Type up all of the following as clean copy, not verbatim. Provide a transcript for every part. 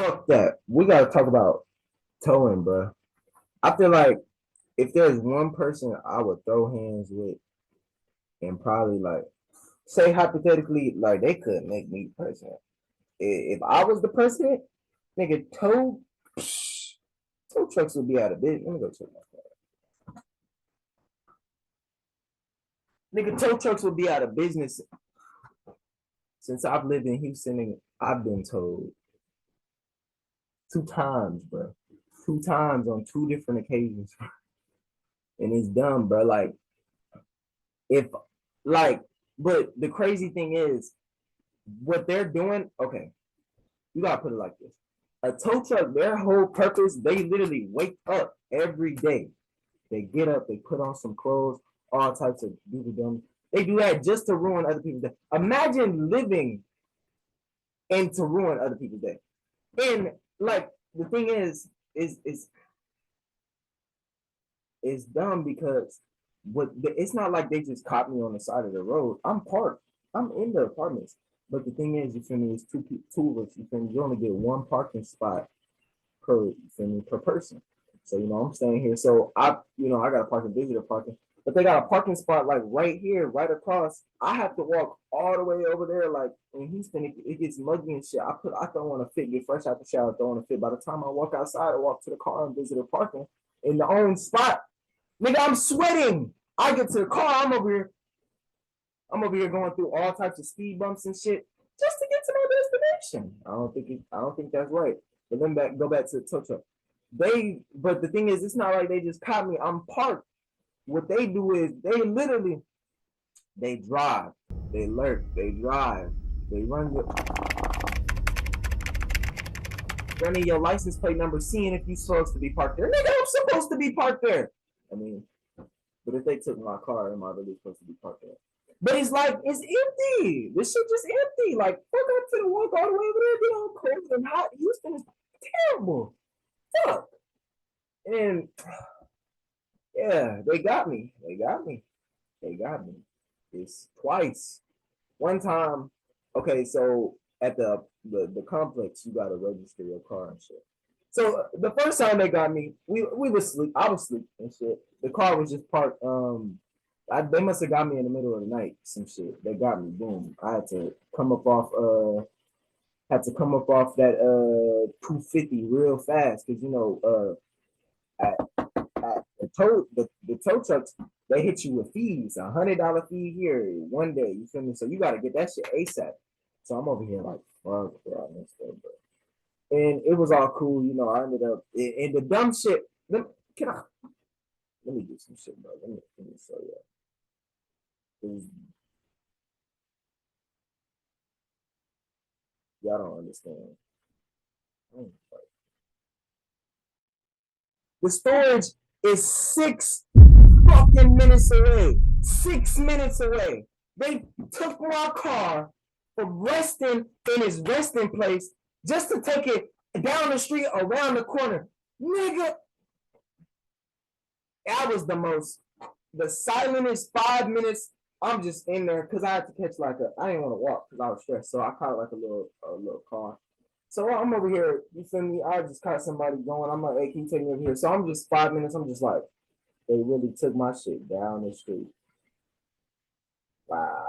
fuck that. We gotta talk about towing, bro. I feel like if there's one person I would throw hands with and probably like say hypothetically, like they could make me president. If I was the president, nigga, tow trucks would be out of business. Let me go check my car. Nigga, tow trucks would be out of business. Since I've lived in Houston, I've been told 2 times, bro. 2 times on 2 different occasions. And it's dumb, bro. Like, if, like, but the crazy thing is, what they're doing, okay, you gotta put it like this. A tow truck, their whole purpose, they literally wake up every day. They get up, they put on some clothes, all types of doodle dumb. They do that just to ruin other people's day. Imagine living and to ruin other people's day. And like the thing is it's dumb because it's not like they just caught me on the side of the road. I'm parked. I'm in the apartments. But the thing is, you feel me, it's two of us, you feel me, you only get one parking spot per person. So, I'm staying here. So I got a parking visitor parking, but they got a parking spot like right here, right across. I have to walk all the way over there. Like in Houston, it gets muggy and shit. I don't want to fit, get fresh out the shower, don't want to fit. By the time I walk outside, I walk to the car and visitor parking in the own spot. Nigga, I'm sweating. I get to the car, I'm over here going through all types of speed bumps and shit just to get to my destination. I don't think that's right. But then go back to the tow truck. But the thing is, it's not like they just caught me. I'm parked. What they do is they drive, they lurk, they drive, they running your license plate number, seeing if you're supposed to be parked there. Nigga, I'm supposed to be parked there. I mean, but if they took my car, am I really supposed to be parked there? But it's like, it's empty. This shit just empty. Like, fuck up to the walk all the way over there, get all cold and hot. Houston is terrible. Fuck. And yeah, they got me. It's twice. One time, okay, so at the complex, you gotta register your car and shit. So the first time they got me, we was asleep. I was asleep and shit. The car was just parked. They must have got me in the middle of the night. Some shit. They got me. Boom. I had to come up off. That 250 real fast because at the tow trucks they hit you with fees. $100 fee here one day. You feel me? So you got to get that shit ASAP. So I'm over here like fuck, bro. I messed up, bro. And it was all cool, I ended up in the dumb shit. Let me do some shit, bro. Let me show you. Y'all don't understand. The storage is 6 fucking minutes away. 6 minutes away. They took my car from resting in his resting place just to take it down the street around the corner. Nigga, that was the silentest 5 minutes. I'm just in there because I had to catch I didn't want to walk because I was stressed. So I caught like a little car. So I'm over here, you feel me? I just caught somebody going. I'm like, hey, can you take me over here? So I'm just 5 minutes. I'm just like, they really took my shit down the street. Wow.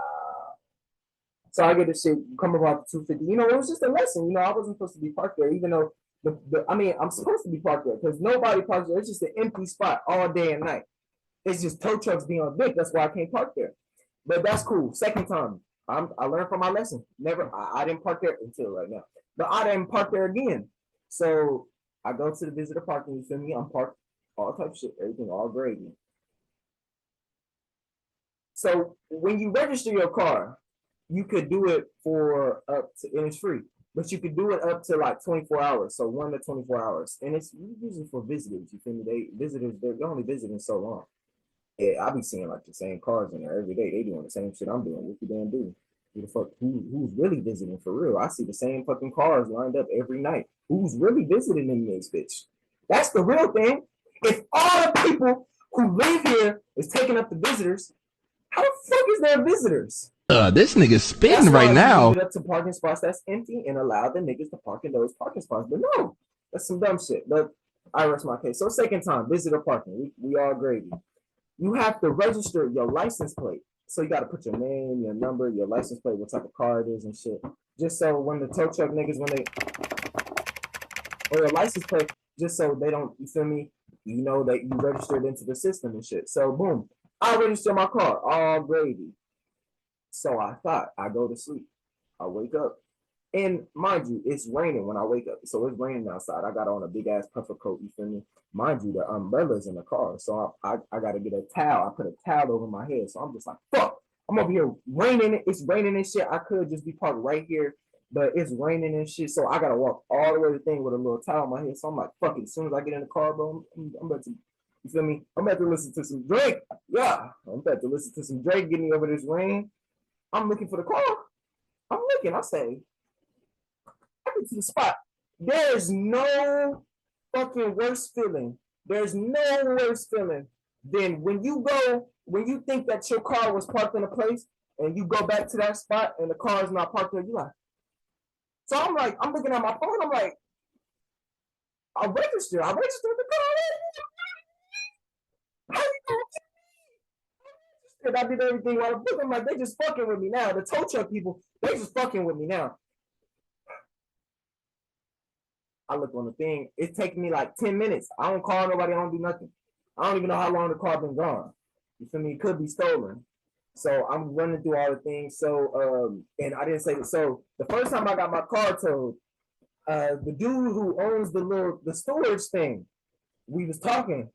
So I get this shit come about 250. It was just a lesson. I wasn't supposed to be parked there, even though I'm supposed to be parked there because nobody parks there. It's just an empty spot all day and night. It's just tow trucks being on big. That's why I can't park there. But that's cool. Second time, I learned from my lesson. I didn't park there until right now. But I didn't park there again. So I go to the visitor parking. You feel me? I'm parked, all type of shit, everything, all gravy. So when you register your car, you could do it and it's free, but you could do it up to like 24 hours. So 1 to 24 hours. And it's usually for visitors. You feel me? They're only visiting so long. Yeah, I be seeing like the same cars in there every day. They doing the same shit I'm doing. What you damn do? Who the fuck? Who's really visiting for real? I see the same fucking cars lined up every night. Who's really visiting in this bitch? That's the real thing. If all the people who live here is taking up the visitors, how the fuck is there visitors? This nigga's That's spitting right why you leave now. it up to parking spots that's empty and allow the niggas to park in those parking spots. But no, that's some dumb shit. But I rest my case. So second time, visitor parking. We all gravy. You have to register your license plate. So you got to put your name, your number, your license plate, what type of car it is and shit. Just so when the tow truck niggas, when they, or your license plate, just so they don't, you feel me? You know that you registered into the system and shit. So boom, I register my car, all gravy. So I thought I go to sleep. I wake up. And mind you, it's raining when I wake up. So it's raining outside. I got on a big ass puffer coat, you feel me? Mind you, the umbrella's in the car. So I gotta get a towel. I put a towel over my head. So I'm just like, fuck. I'm over here raining. It's raining and shit. I could just be parked right here, but it's raining and shit. So I gotta walk all the way to the thing with a little towel on my head. So I'm like, fuck it. As soon as I get in the car, bro, I'm about to, you feel me? I'm about to listen to some Drake. Yeah, I'm about to listen to some Drake getting over this rain. I'm looking for the car. I'm looking. I say, to the spot. There's no fucking worse feeling. There's no worse feeling than when you think that your car was parked in a place and you go back to that spot and the car is not parked there. You like, so I'm like, I'm looking at my phone. I'm like, I registered. I registered the car. How you doing? I did everything while I'm looking. Like, they just fucking with me now. The tow truck people, they just fucking with me now. I look on the thing. It's taking me like 10 minutes. I don't call nobody. I don't do nothing. I don't even know how long the car been gone. You feel me? It could be stolen. So I'm running through all the things. So and I didn't say this. So the first time I got my car towed, the dude who owns the storage thing, we was talking,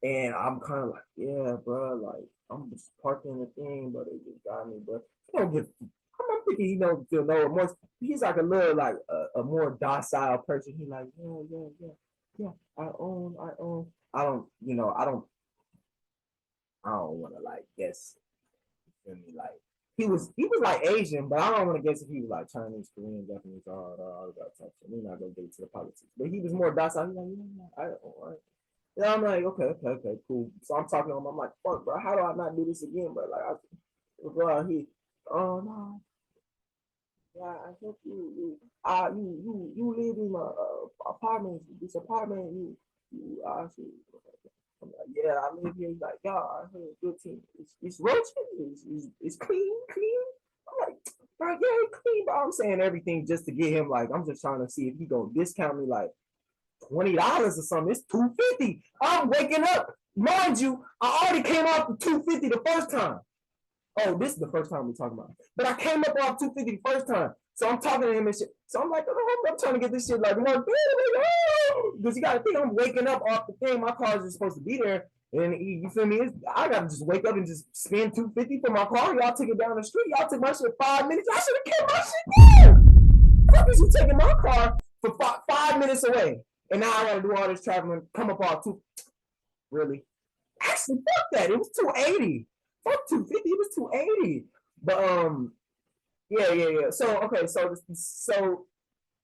and I'm kind of like, yeah, bro, like I'm just parking the thing, but it just got me, but he don't give. I'm thinking he don't feel no remorse. He's like a little like a more docile person. He like, yeah. I own. I don't, I don't want to like guess. You feel me? Like he was like Asian, but I don't want to guess if he was like Chinese, Korean, Japanese, all that type. So we're not gonna get into the politics. But he was more docile. He's like, yeah, I don't. Yeah, I'm like, okay, cool. So I'm talking to him. I'm like, fuck, bro, how do I not do this again, bro? Like, bro, oh no, yeah, I help you live in a apartment, this apartment, shoot. I'm like, yeah, I live here. He's like, yeah, I heard good team. It's roaches, it's clean. I'm like, bro, yeah, it's clean, but I'm saying everything just to get him, like, I'm just trying to see if he gonna discount me, like, $20 or something. It's $250. I'm waking up. Mind you, I already came off the 250 the first time. Oh, this is the first time we're talking about. But I came up off 250 the first time. So I'm talking to him and shit. So I'm like, oh, I'm trying to get this shit like more because you gotta think I'm waking up off the thing. My car is supposed to be there. And you feel me? I gotta just wake up and just spend 250 for my car. Y'all took it down the street. Y'all took my shit 5 minutes. I should have kept my shit there. How is you taking my car for 5 minutes away? And now I gotta do all this traveling, come up all two. Really? Actually, fuck that. It was 280. Fuck 250. It was 280. But yeah. So okay, so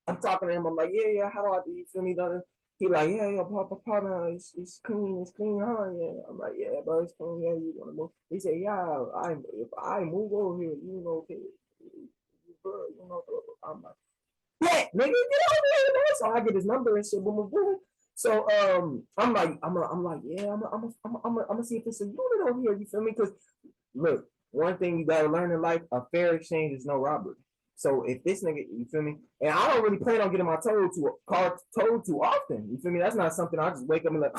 I'm talking to him. I'm like, yeah. How do I do? You feel me? He like, yeah, Papa, it's clean, huh? Yeah. I'm like, yeah, bro, it's clean. Yeah, you wanna move? He said, yeah, if I move over here, you know, okay, bro, you know, I'm like, yeah, nigga, get over here, man. So I get his number and shit, boom, boom, boom. So I'm like, yeah, I'm gonna see if it's a unit over here. You feel me? Because look, one thing you gotta learn in life: a fair exchange is no robbery. So if this nigga, you feel me? And I don't really plan on getting my car towed too often. You feel me? That's not something I just wake up and like,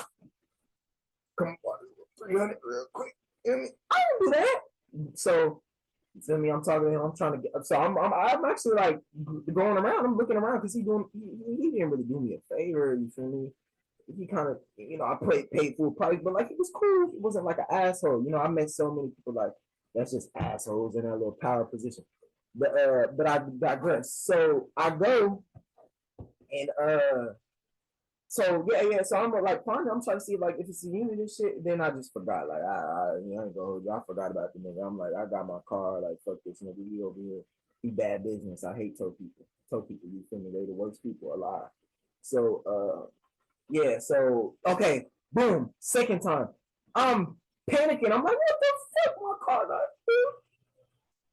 come on, 300 real quick. You feel me? I don't do that. So you feel me? I'm talking to him. I'm trying to get. So I'm actually like going around. I'm looking around because he didn't really do me a favor. You feel me? He kind of, I paid full price, but like he was cool. He wasn't like an asshole. I met so many people like that's just assholes in that little power position. But I digress. So I go and so yeah. So I'm like fine. I'm trying to see like if it's a unit and shit. Then I just forgot. Like I ain't go. I forgot about the nigga. I'm like I got my car. Like fuck this nigga. He over here. He bad business. I hate tow people. Tow people. You feel me? They the worst people alive. So yeah, so okay, boom, second time. I'm panicking. I'm like, what the fuck, my car not?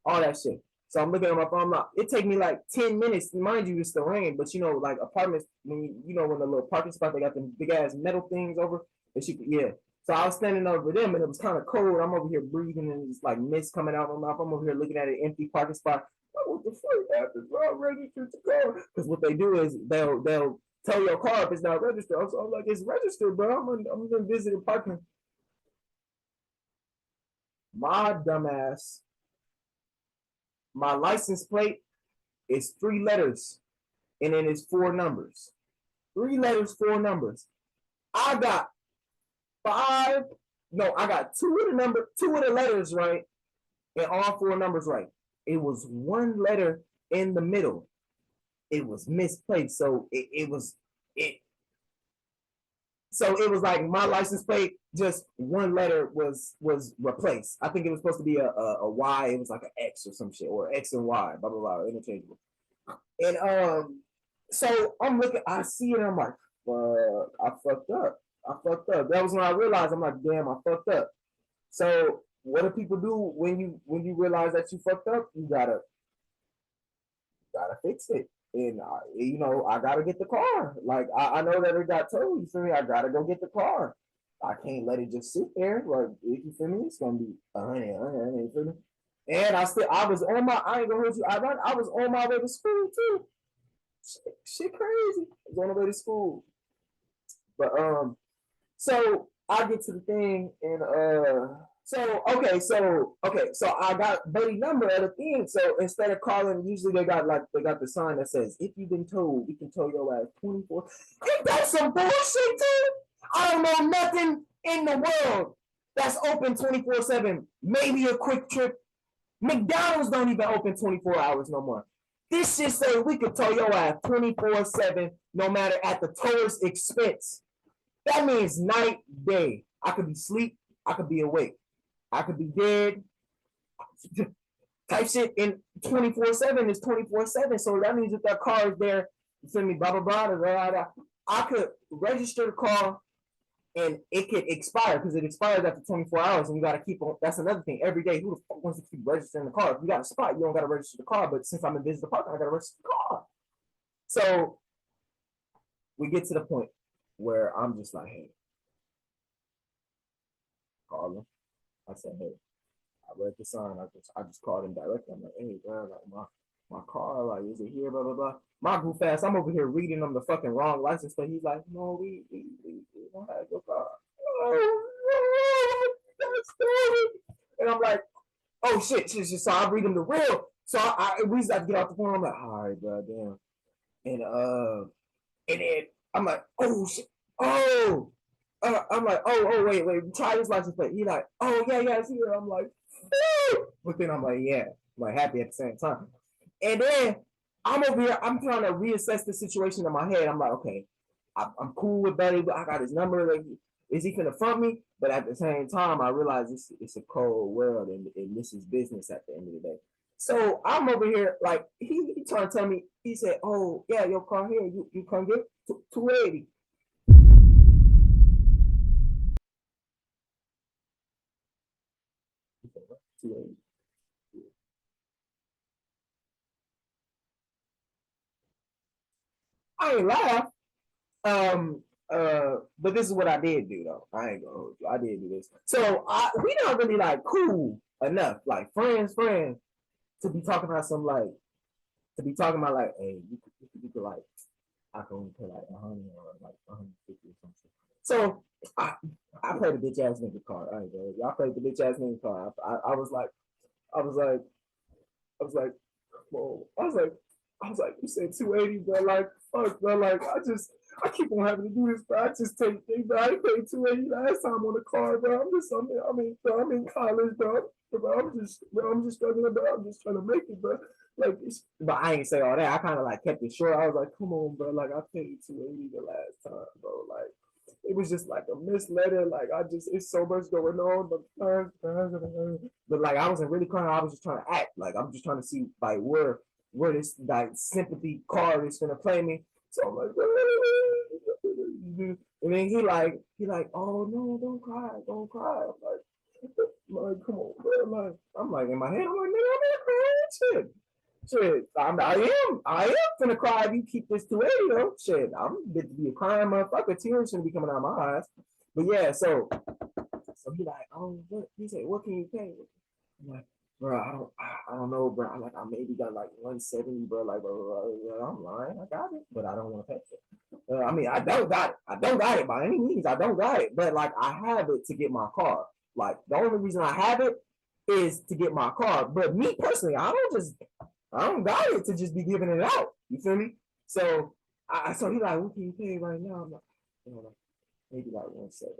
all that shit. So I'm looking at my phone. It take me like 10 minutes, mind you, it's the rain, but you know, like apartments, when when the little parking spot, they got them big ass metal things over, and yeah. So I was standing over them, and it was kind of cold. I'm over here breathing, and it's like mist coming out of my mouth. I'm over here looking at an empty parking spot. Like, what the fuck happened? I'm registered to go. Because what they do is they'll tell your car if it's not registered. So I'm like, it's registered, bro. I'm gonna visit a parking. My dumbass, my license plate is 3 letters, and then it's 4 numbers. 3 letters, 4 numbers. I got five. No, I got two of the letters right, and all 4 numbers right. It was one letter in the middle. It was misplaced, so it was it. So it was like my license plate, just one letter was replaced. I think it was supposed to be a Y. It was like an X or some shit, or X and Y, blah blah blah, interchangeable. And so I'm looking, I see it, and I'm like, I fucked up. I fucked up. That was when I realized, I'm like, damn, I fucked up. So what do people do when you realize that you fucked up? You gotta fix it. And I gotta get the car. Like I know that it got towed. You feel me? I gotta go get the car. I can't let it just sit there. Like you feel me? It's gonna be you feel me? And I was on my. I ain't gonna hurt you. I was on my way to school too. Shit crazy. I was on the way to school. But so I get to the thing, and so I got buddy number at a thing. So instead of calling, usually they got the sign that says, if you've been told, we can tow your ass 24. Ain't that some bullshit too? I don't know nothing in the world that's open 24/7. Maybe a quick trip. McDonald's don't even open 24 hours no more. This shit say we could tow your ass 24/7, no matter at the tourist expense. That means night, day. I could be asleep. I could be awake. I could be dead. Type shit in 24/7 is 24/7. So that means if that car is there, you feel me, blah, blah, blah, blah, blah, blah. I could register the car and it could expire because it expires after 24 hours and you got to keep on. That's another thing. Every day, who the fuck wants to keep registering the car? If you got a spot, you don't got to register the car. But since I'm in visitor parking, I got to register the car. So we get to the point where I'm just like, hey, call him. I said, hey, I read the sign. I just called him directly. I'm like, hey, bro, like my car, like, is it here? Blah blah blah. My goof fast. I'm over here reading them the fucking wrong license plate. He's like, no, we don't have your car. Oh, and I'm like, oh shit. So I read him the real. So we just have to get off the phone. I'm like, all right, bro, damn. And then I'm like, oh shit, oh. I'm like, wait, try this license plate. He like, oh yeah, it's here. I'm like, but then I'm like, yeah, I'm like happy at the same time. And then I'm over here, I'm trying to reassess the situation in my head. I'm like, okay, I'm cool with Buddy, but I got his number. Like, is he gonna front me? But at the same time, I realize it's a cold world, and this is business at the end of the day. So I'm over here, like he trying to tell me. He said, oh yeah, your car here. You come get 280. I ain't laugh. But this is what I did do though. I ain't gonna hold you. I did do this. So we not really like cool enough, like friends, to be talking about some like to be talking about like, hey, you could like I can only pay like 100 or like 150 or something. So I played the bitch ass nigga card. All right, bro. Y'all played the bitch ass nigga card. I was like, I was like, I was like, whoa. I was like, you said 280, bro. Like, fuck, bro. Like, I keep on having to do this, bro. I just take things, bro. I paid 280 last time on the car, bro. I'm in college, bro. I'm just struggling, bro. I'm just trying to make it, bro. Like, but I ain't say all that. I kind of like kept it short. I was like, come on, bro. Like, I paid 280 the last time, bro. Like, it was just like a misletter. Like, it's so much going on. But like, I wasn't really crying. I was just trying to act. Like, I'm just trying to see like where this like sympathy card is gonna play me. So I'm like, and then he like, oh no, don't cry. I'm like, like, come on, bro. Like, I'm like in my head, I'm like, nigga, I'm not crying. Shit. I am gonna cry if you keep this 280 though. Shit, I'm going to be a crying motherfucker. Tears shouldn't be coming out of my eyes. But yeah, so he like, oh, what? He said, what can you pay? I'm like, bro, I don't know, bro. I'm like, I maybe got like 170, bro. Like, bro, I'm lying. I got it, but I don't want to pay it. I mean, I don't got it. I don't got it by any means. I don't got it, but like, I have it to get my car. Like, the only reason I have it is to get my car. But me personally, I don't got it to just be giving it out. You feel me? So, so he's like, what can you pay right now? I'm like, you know, maybe like 170.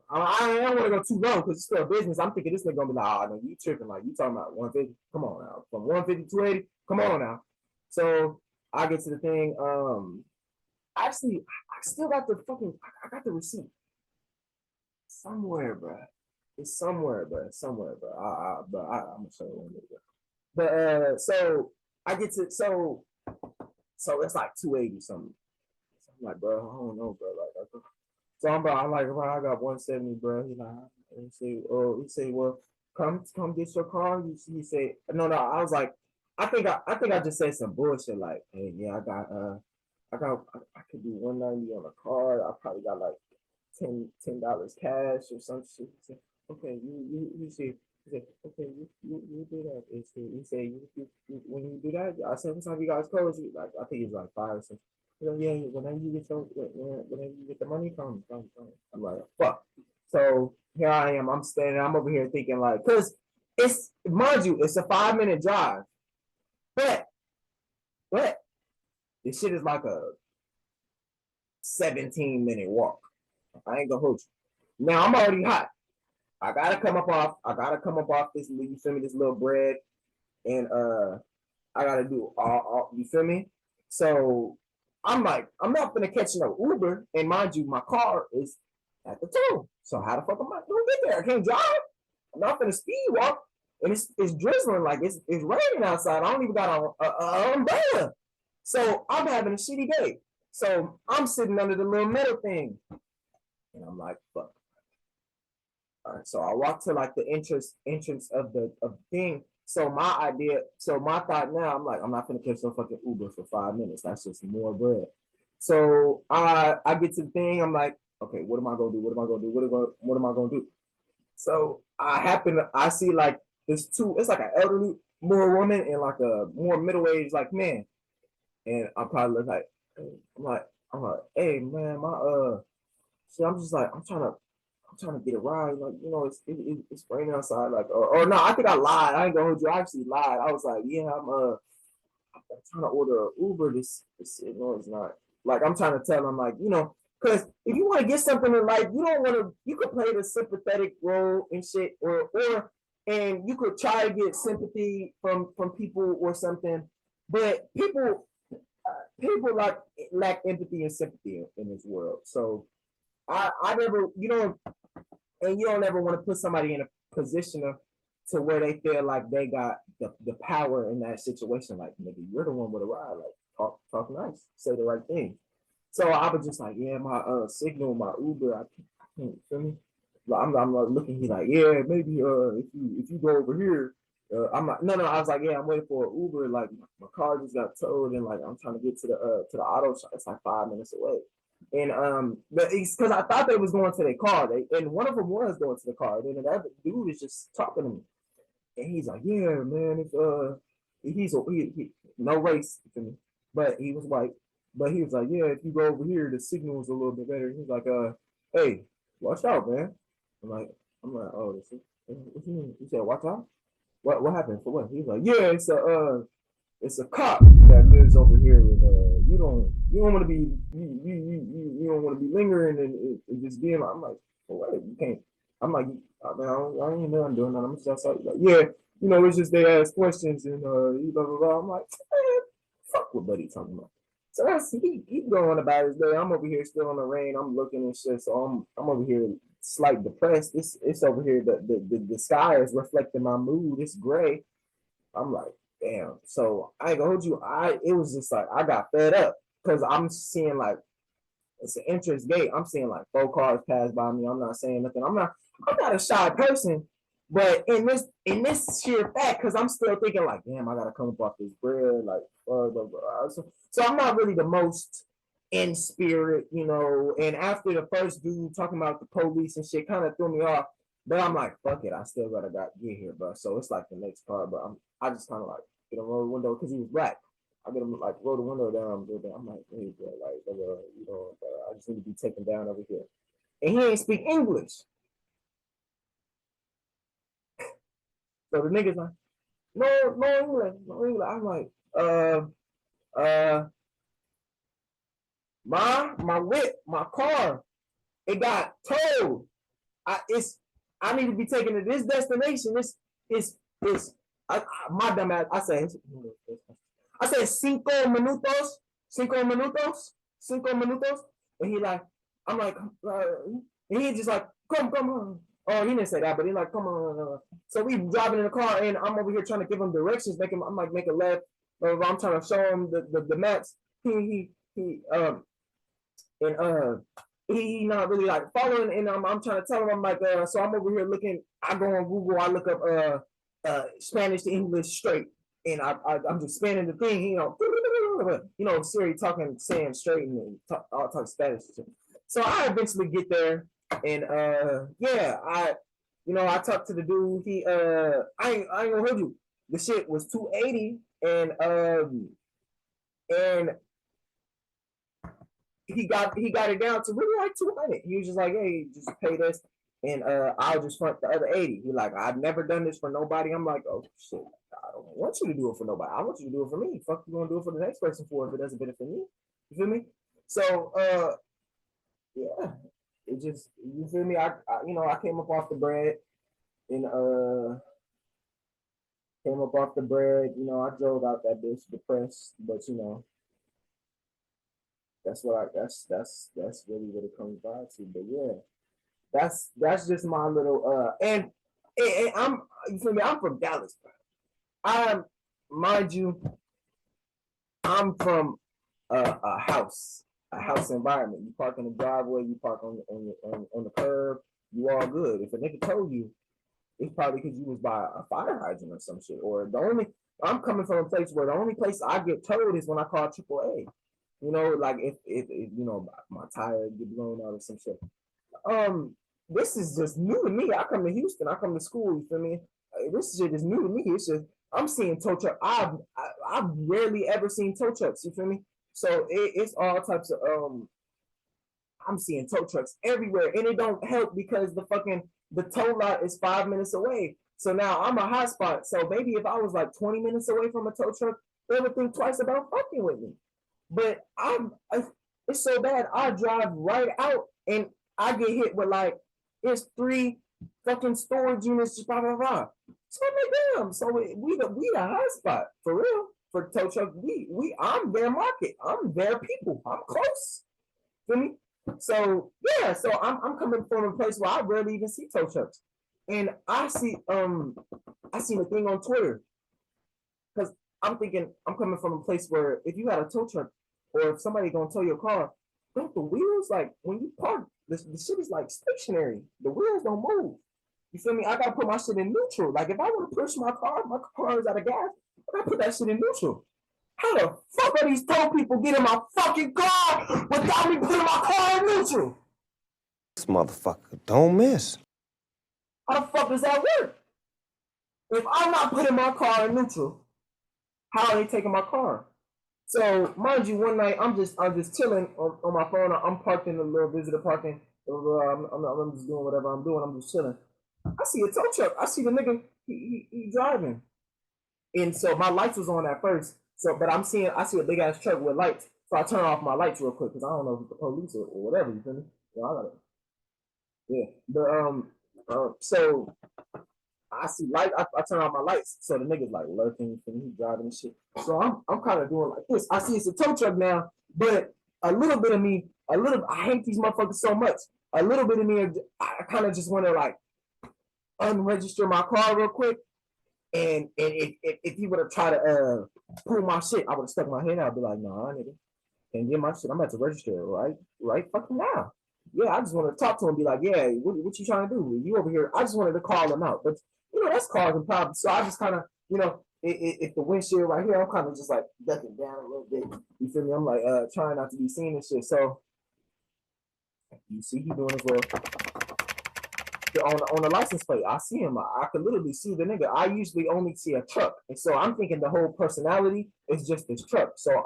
I don't want to go too low because it's still a business. I'm thinking this nigga gonna be like, oh no, you tripping? Like you talking about 150? Come on now, from 150 to 280? Come on now. So I get to the thing. Actually, I still got the fucking. I got the receipt somewhere, bro. It's somewhere, bro. Somewhere, bro. I'm gonna show you one minute. But so I get to so it's like 280 something. So I'm like, bro, I don't know, bro. Like, so I'm like, bro, I got 170, bro. He say, well, come get your car. He said, no. I was like, I think I just said some bullshit. Like, hey, yeah, I could do 190 on a card. I probably got like $10 cash or some shit. He said, okay, you see. He said, okay, you do that. He said, when you do that, I said, what time you guys close? Like, I think it's like 5 or something. Yeah, whenever you get the money, come. I'm like, fuck. So here I am. I'm standing. I'm over here thinking like, cause it's mind you, it's a 5-minute drive, but this shit is like a 17-minute walk. I ain't gonna hold you. Now I'm already hot. I gotta come up off this. You feel me? This little bread, and I gotta do all. You feel me? So I'm like, I'm not gonna catch no Uber, and mind you, my car is at the tow. So how the fuck am I gonna get there? I can't drive. I'm not gonna speed walk, and it's drizzling like it's raining outside. I don't even got an umbrella, so I'm having a shitty day. So I'm sitting under the little metal thing, and I'm like, fuck. All right, so I walk to like the entrance of the thing. So my thought now, I'm like, I'm not gonna catch no fucking Uber for 5 minutes. That's just more bread. So I get to the thing. I'm like, okay, what am I gonna do? What am I gonna do? What am I gonna do? So I see like there's two. It's like an elderly more woman and like a more middle aged like man. And I probably look like, I'm like, hey man, see, I'm just like, I'm trying to get a ride. Like, it's raining outside. Like, or no, I think I lied. I ain't gonna hold you. I actually lied. I was like, yeah, I'm trying to order an Uber. This no, it's not. Like, I'm trying to tell them, like, because if you want to get something in life, you don't want to. You could play the sympathetic role and shit, and you could try to get sympathy from people or something, but people lack empathy and sympathy in this world. So I never, and you don't ever want to put somebody in a position to where they feel like they got the power in that situation. Like, nigga, you're the one with a ride. Like, talk nice, say the right thing. So I was just like, yeah, my signal, my Uber, I can't feel me. Like, I'm like looking. He's like, yeah, maybe if you go over here. I'm like, no. I was like, yeah, I'm waiting for an Uber. Like, my car just got towed, and like I'm trying to get to the auto shop. It's like 5 minutes away. And but it's because I thought they was going to their car. And one of them was going to the car. And then the other dude is just talking to me, and he's like, "Yeah, man, he no race to me, but he was white. But he was like, yeah, if you go over here, the signal is a little bit better." He's like, hey, watch out, man. I'm like, oh, what you mean? He said, watch out. What happened? For what? He's like, yeah, it's a cop that lives over here, and you don't want to be you don't want to be lingering and just being like, I'm like, well, wait, you can't. I'm like, I ain't know I'm doing that. I'm just like, yeah, it's just they ask questions and blah blah blah. I'm like, fuck what buddy talking about. So that's he going about his day. I'm over here still in the rain. I'm looking and shit. So I'm over here slight depressed. It's over here. The sky is reflecting my mood. It's gray. I'm like, damn. So I ain't gonna hold you. It was just like I got fed up because I'm seeing like it's an entrance gate. I'm seeing like 4 cars pass by me. I'm not saying nothing. I'm not a shy person, But in this sheer fact, because I'm still thinking like, damn, I gotta come up off this bread, like, blah, blah, blah. So I'm not really the most in spirit, you know. And after the first dude talking about the police and shit, kind of threw me off. But I'm like, fuck it, I still get here, bro. So it's like the next car, but I just kind of like get him roll the window because he was black. I get him like roll the window down. I'm like, hey, bro, like, you know, I just need to be taken down over here. And he ain't speak English. So the nigga's like, no English, no English. I'm like, uh, my whip, my car, it got towed. I need to be taken to this destination. This my dumb ass. I said 5 minutos, 5 minutos, 5 minutos, and he like, I'm like, and he just like, come on. Oh, he didn't say that, but he like, come on. So we driving in the car, and I'm over here trying to give him directions, I'm like, make a left. I'm trying to show him the maps. He and he not really like following, and I'm trying to tell him, I'm like, so I'm over here looking. I go on Google, I look up Spanish to English straight, and I'm just spanning the thing, Siri saying straight and I'll talk Spanish. So I eventually get there, and yeah, I talked to the dude. He I ain't gonna hold you. The shit was 280, and he got it down to really like 200. He was just like, hey, just pay this, and I'll just front the other 80. He like, I've never done this for nobody. I'm like, oh shit, I don't want you to do it for nobody. I want you to do it for me. Fuck, you gonna do it for the next person for if it doesn't benefit me. You feel me? So yeah, it just, you feel me? I came up off the bread, and came up off the bread. I drove out that bitch depressed, but that's really what it comes down to. But yeah, that's just my little and I'm, you feel me? I'm from Dallas. I'm, mind you, I'm from a house environment. You park in the driveway, you park on the curb, you all good. If a nigga told you, it's probably because you was by a fire hydrant or some shit. Or I'm coming from a place where the only place I get told is when I call AAA. Like if my tire get blown out or some shit. This is just new to me. I come to Houston, I come to school. You feel me? This shit is new to me. It's just I'm seeing tow truck. I've rarely ever seen tow trucks. You feel me? So it's all types of I'm seeing tow trucks everywhere, and it don't help because the tow lot is 5 minutes away. So now I'm a hotspot. So maybe if I was like 20 minutes away from a tow truck, they would think twice about fucking with me. But it's so bad. I drive right out, and I get hit with like, it's 3 fucking storage units, just blah blah blah. So I'm like, damn. So we the hotspot for real for tow truck. I'm their market. I'm their people. I'm close. Feel me? So yeah, so I'm coming from a place where I rarely even see tow trucks, and I seen a thing on Twitter, because I'm thinking I'm coming from a place where if you got a tow truck or if somebody gonna tow your car, don't the wheels, like when you park, the shit is like stationary. The wheels don't move. You feel me? I gotta put my shit in neutral. Like if I want to push my car is out of gas. I gotta put that shit in neutral. How the fuck are these tow people getting my fucking car without me putting my car in neutral? This motherfucker don't miss. How the fuck does that work? If I'm not putting my car in neutral, how are they taking my car? So mind you, one night I'm just chilling on my phone. I'm parked in a little visitor parking. I'm just doing whatever I'm doing. I'm just chilling. I see a tow truck. I see the nigga. He driving, and so my lights was on at first. So, but I see a big ass truck with lights. So I turn off my lights real quick because I don't know if it's the police or whatever. You feel me? I gotta, yeah. But so I see light. I turn off my lights. So the nigga's like lurking, and he's driving and shit. So I'm kind of doing like this. I see it's a tow truck now, but a little bit of me, I hate these motherfuckers so much. A little bit of me, I kind of just want to like unregister my car real quick. And if he would have tried to pull my shit, I would have stuck my head out. I'd be like, nah, nigga, can't get my shit. I'm about to register right fucking now. Yeah, I just want to talk to him, be like, yeah, what you trying to do? You over here? I just wanted to call him out, but that's causing problems. So I just kind of, if the windshield right here, I'm kind of just like ducking down a little bit. You feel me? I'm like trying not to be seen and shit. So you see he doing his little on the license plate. I see him. I could literally see the nigga. I usually only see a truck, and so I'm thinking the whole personality is just this truck. So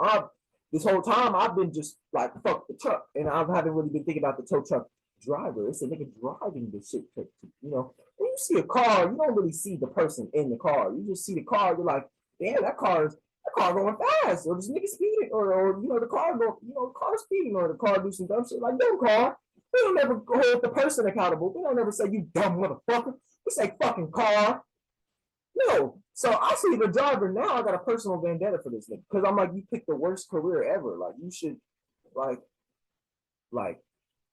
this whole time I've been just like fuck the truck, and I haven't really been thinking about the tow truck driver. It's a nigga driving the shit. When you see a car, you don't really see the person in the car. You just see the car. You're like, damn, that car going fast, or this nigga speeding, or the car go, the car speeding, or the car do some dumb shit like dumb car. We don't ever hold the person accountable. We don't ever say you dumb motherfucker. We say fucking car. No. So I see the driver now. I got a personal vendetta for this nigga because I'm like, you picked the worst career ever. Like you should, like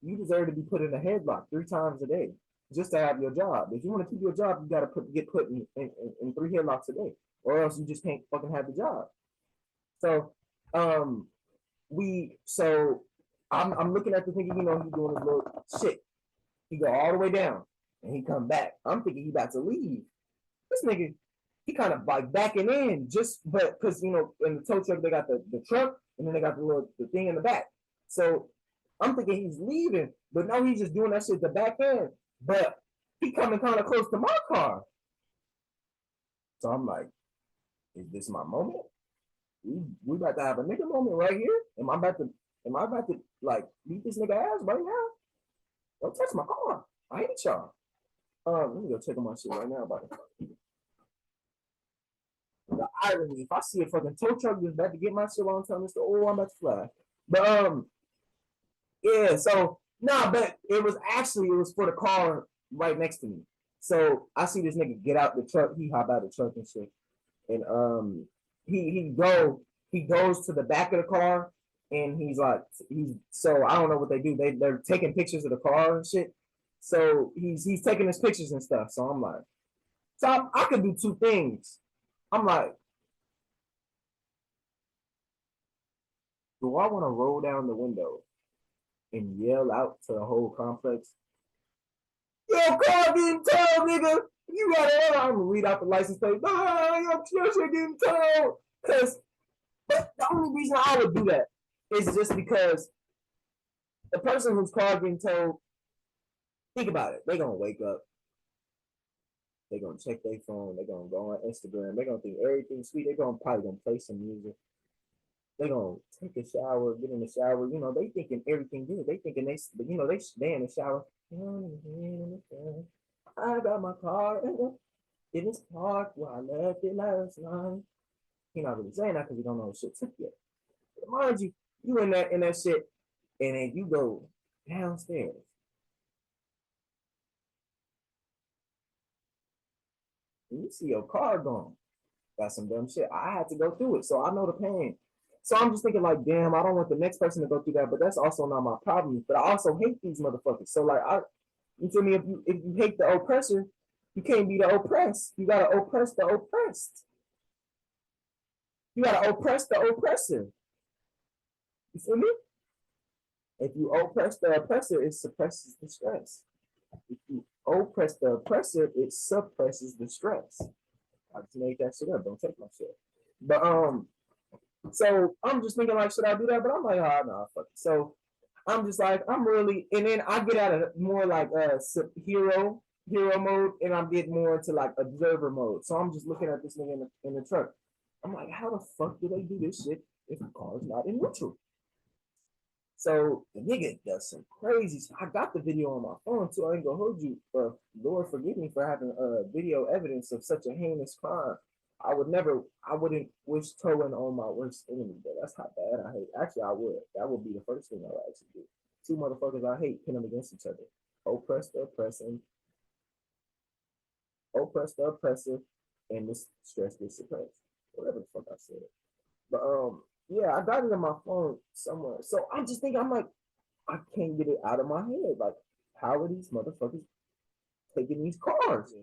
you deserve to be put in a headlock 3 times a day just to have your job. If you want to keep your job, you got to get put in 3 headlocks a day, or else you just can't fucking have the job. So, I'm looking at the thing, he's doing his little shit. He go all the way down and he come back. I'm thinking he about to leave. This nigga, he kind of like backing in but because in the tow truck they got the truck and then they got the thing in the back. So I'm thinking he's leaving, but no, he's just doing that shit the back end. But he coming kind of close to my car. So I'm like, is this my moment? We about to have a nigga moment right here. Am I about to like beat this nigga ass right now? Don't touch my car. I hate y'all. Let me go check on my shit right now about it. The irony, if I see a fucking tow truck just about to get my shit while I'm telling this, I'm about to fly. But yeah, so but it was for the car right next to me. So I see this nigga get out the truck, he hop out the truck and shit. And he goes to the back of the car and so I don't know what they do. They're taking pictures of the car and shit. So he's taking his pictures and stuff. So I'm like, so I could do 2 things. I'm like, do I want to roll down the window and yell out to the whole complex, yo, car getting towed, nigga. You got it. I'm gonna read out the license plate. Your shit getting towed. But the only reason I would do that is just because the person whose car getting towed, think about it. They're gonna wake up. They're gonna check their phone. They're gonna go on Instagram. They're gonna think everything's sweet. They're probably gonna play some music. They're gonna take a shower, get in the shower. They thinking everything good. They thinking they in the shower. I got my car in this park where I left it last night. He not really saying that because he don't know shit took yet. But mind you, you in that shit, and then you go downstairs. And you see your car gone. Got some dumb shit. I had to go through it, so I know the pain. So I'm just thinking like, damn, I don't want the next person to go through that, but that's also not my problem. But I also hate these motherfuckers. So like, you feel me? If you hate the oppressor, you can't be the oppressed. You gotta oppress the oppressed. You gotta oppress the oppressor. You feel me? If you oppress the oppressor, it suppresses the stress. If you oppress the oppressor, it suppresses the stress. I just made that shit up. Don't take my shit. But so I'm just thinking like, should I do that? But I'm like, oh no, fuck it. So I'm just like, I'm really, and then I get out of more like hero mode, and I'm getting more into like observer mode. So I'm just looking at this nigga in the truck. I'm like, how the fuck do they do this shit if the car's not in neutral? So the nigga does some crazy. I got the video on my phone too. I ain't gonna hold you. Lord forgive me for having video evidence of such a heinous crime. I wouldn't wish towing on my worst enemy, but that's how bad I hate. Actually, I would. That would be the first thing I would actually do. 2 motherfuckers I hate, pin them against each other. Oppress the oppressing, oppress the oppressor, and this stress gets suppressed. Whatever the fuck I said. But yeah, I got it on my phone somewhere. So I'm just thinking, I'm like, I can't get it out of my head. Like, how are these motherfuckers taking these cars?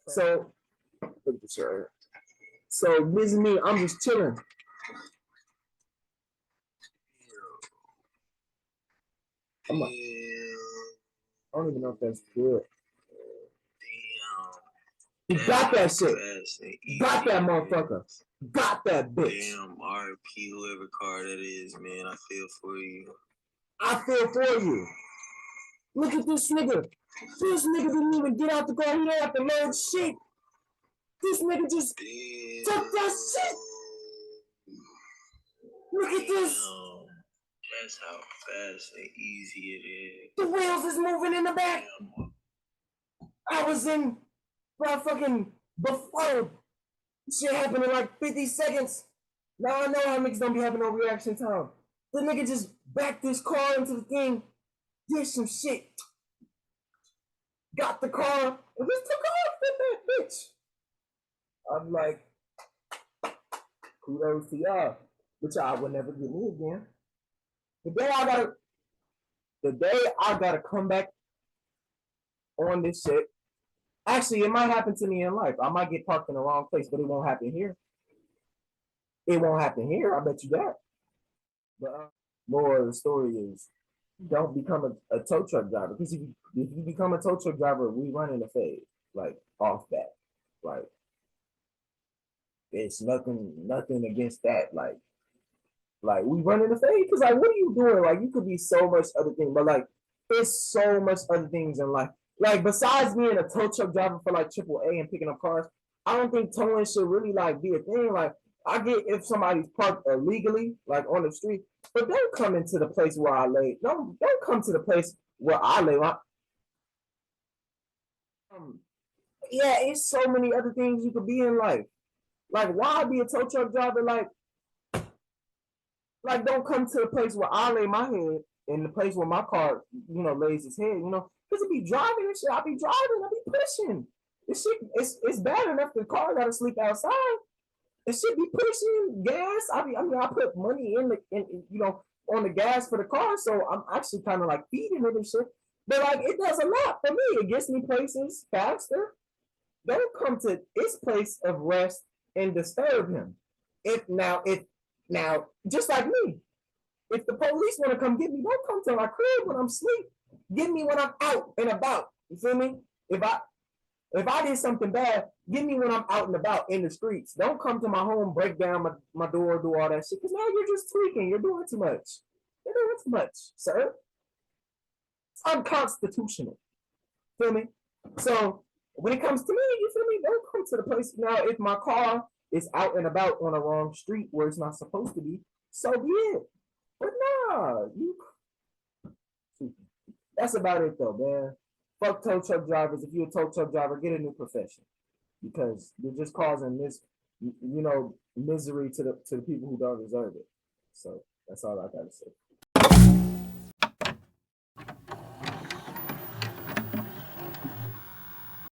So look at this right here. So this is me. I'm just chilling. I'm like, I don't even know if that's good. You got that shit. Got that motherfucker. Got that bitch. Damn, RP, whoever car that is, man. I feel for you. I feel for you. Look at this nigga. This nigga didn't even get out the car. He didn't have to load shit. This nigga just took that shit. Look at this. That's how fast and easy it is. The wheels is moving in the back. I was in fucking before shit happened in like 50 seconds. Now I know how niggas don't be having no reaction time. The nigga just backed this car into the thing, did some shit, got the car, and just took off with that bitch. I'm like, kudos to y'all, but y'all would never get me again. The day I gotta come back on this shit. Actually, it might happen to me in life. I might get parked in the wrong place, but it won't happen here. It won't happen here. I bet you that. But more of the story is, don't become a tow truck driver, because if you become a tow truck driver, we run in the fade, like off that. Like, it's nothing against that. Like we run in the fade because, like, what are you doing? Like, you could be so much other things, but like, there's so much other things in life. Like, besides being a tow truck driver for like AAA and picking up cars, I don't think towing should really like be a thing. Like, I get if somebody's parked illegally, like on the street, but don't come into the place where I lay. Don't come to the place where I lay. Yeah, it's so many other things you could be in life. Like, why be a tow truck driver? Like, don't come to the place where I lay my head in the place where my car, lays its head, because it be driving and shit. I be driving, I be pushing. This shit, it's bad enough the car gotta sleep outside. It should be pushing gas. I put money on the gas for the car, so I'm actually kind of like feeding it and shit. But like, it does a lot for me. It gets me places faster. Don't come to its place of rest and disturb him. If just like me, if the police want to come get me, don't come to my crib when I'm asleep. Get me when I'm out and about. You feel me? If I did something bad, get me when I'm out and about in the streets. Don't come to my home, break down my door, do all that shit. Because now you're just tweaking. You're doing too much. You're doing too much, sir. It's unconstitutional. Feel me? So when it comes to me, you feel me? Don't come to the place. Now, if my car is out and about on a wrong street where it's not supposed to be, so be it. But nah, that's about it though, man. Fuck tow truck drivers. If you're a tow truck driver, get a new profession, because you're just causing this, misery to the people who don't deserve it. So that's all I gotta say.